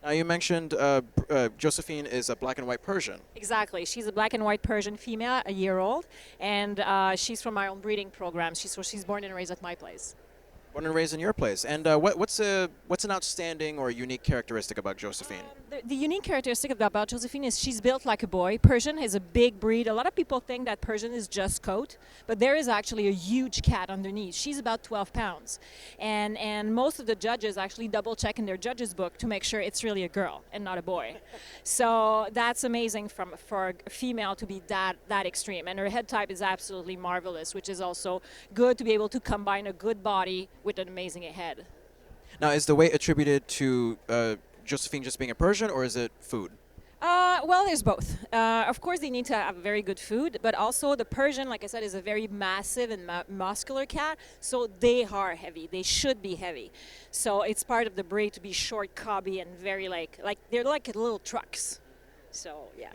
Now you mentioned Josephine is a black and white Persian. Exactly. She's a black and white Persian female, a year old, and she's from my own breeding program. She's born and raised at my place. Born and raised in your place. And what's an outstanding or unique characteristic about Josephine? The unique characteristic about Josephine is she's built like a boy. Persian is a big breed. A lot of people think that Persian is just coat, but there is actually a huge cat underneath. She's about 12 pounds. And most of the judges actually double check in their judges book to make sure it's really a girl and not a boy. So that's amazing for a female to be that extreme. And her head type is absolutely marvelous, which is also good to be able to combine a good body with an amazing head. Now, is the weight attributed to Josephine just being a Persian, or is it food? Well, there's both. Of course, they need to have very good food, but also the Persian, like I said, is a very massive and muscular cat, so they are heavy. They should be heavy. So it's part of the breed to be short, cobby, and very like they're like little trucks. So yeah.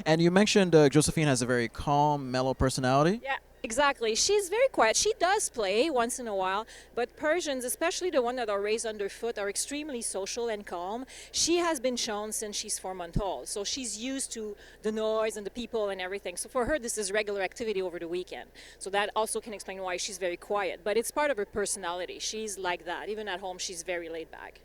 And you mentioned Josephine has a very calm, mellow personality. Yeah, exactly. She's very quiet. She does play once in a while, but Persians, especially the one that are raised underfoot, are extremely social and calm. She has been shown since she's 4 months old, so she's used to the noise and the people and everything. So for her, this is regular activity over the weekend. So that also can explain why she's very quiet, but it's part of her personality. She's like that. Even at home, she's very laid back.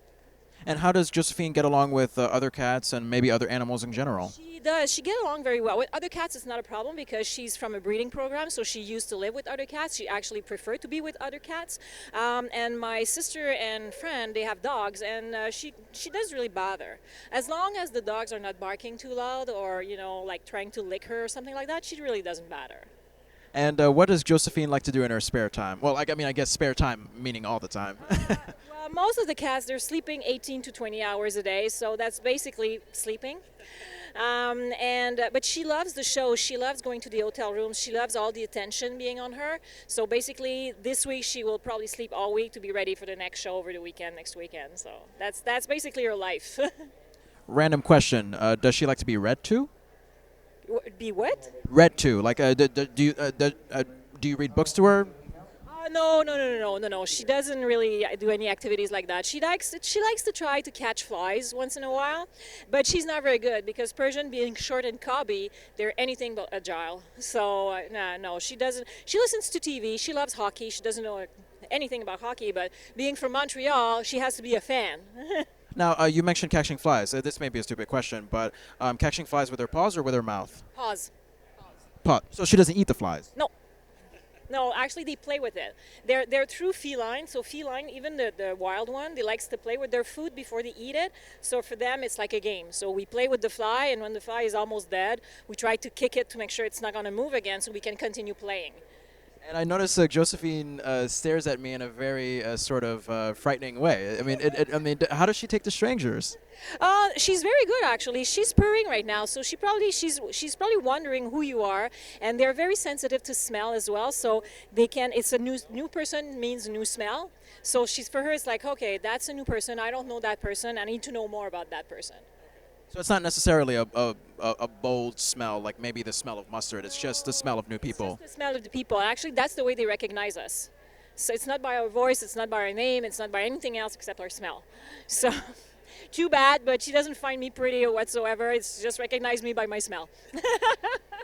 And how does Josephine get along with other cats and maybe other animals in general? She does. She get along very well. With other cats, it's not a problem because she's from a breeding program, so she used to live with other cats. She actually preferred to be with other cats. And my sister and friend, they have dogs, and she does really bother. As long as the dogs are not barking too loud or, like trying to lick her or something like that, she really doesn't bother. And what does Josephine like to do in her spare time? Well, I guess spare time meaning all the time. Well, most of the cats, they're sleeping 18 to 20 hours a day, so that's basically sleeping. But she loves the show. She loves going to the hotel rooms. She loves all the attention being on her. So basically, this week she will probably sleep all week to be ready for the next show over the weekend, next weekend. So that's basically her life. Random question: does she like to be read to? Be what? Read to, like, do you read books to her? No. She doesn't really do any activities like that. She likes to try to catch flies once in a while, but she's not very good because Persian being short and cobby, they're anything but agile. So no, she doesn't. She listens to TV. She loves hockey. She doesn't know anything about hockey, but being from Montreal, she has to be a fan. Now, you mentioned catching flies. This may be a stupid question, but catching flies with her paws or with her mouth? Pause. Paw. So she doesn't eat the flies. No. No, actually, they play with it. They're true feline. So feline, even the wild one, they likes to play with their food before they eat it. So for them, it's like a game. So we play with the fly, and when the fly is almost dead, we try to kick it to make sure it's not going to move again, so we can continue playing. And I notice Josephine stares at me in a very sort of frightening way. How does she take to strangers? She's very good actually. She's purring right now, so she's probably wondering who you are, and they're very sensitive to smell as well. So they can. It's a new person means new smell. So for her it's like, okay, that's a new person. I don't know that person. I need to know more about that person. So it's not necessarily a bold smell, like maybe the smell of mustard. It's just the smell of new people. It's just the smell of the people. Actually, that's the way they recognize us. So it's not by our voice, it's not by our name, it's not by anything else except our smell. So too bad, but she doesn't find me pretty or whatsoever. It's just recognize me by my smell.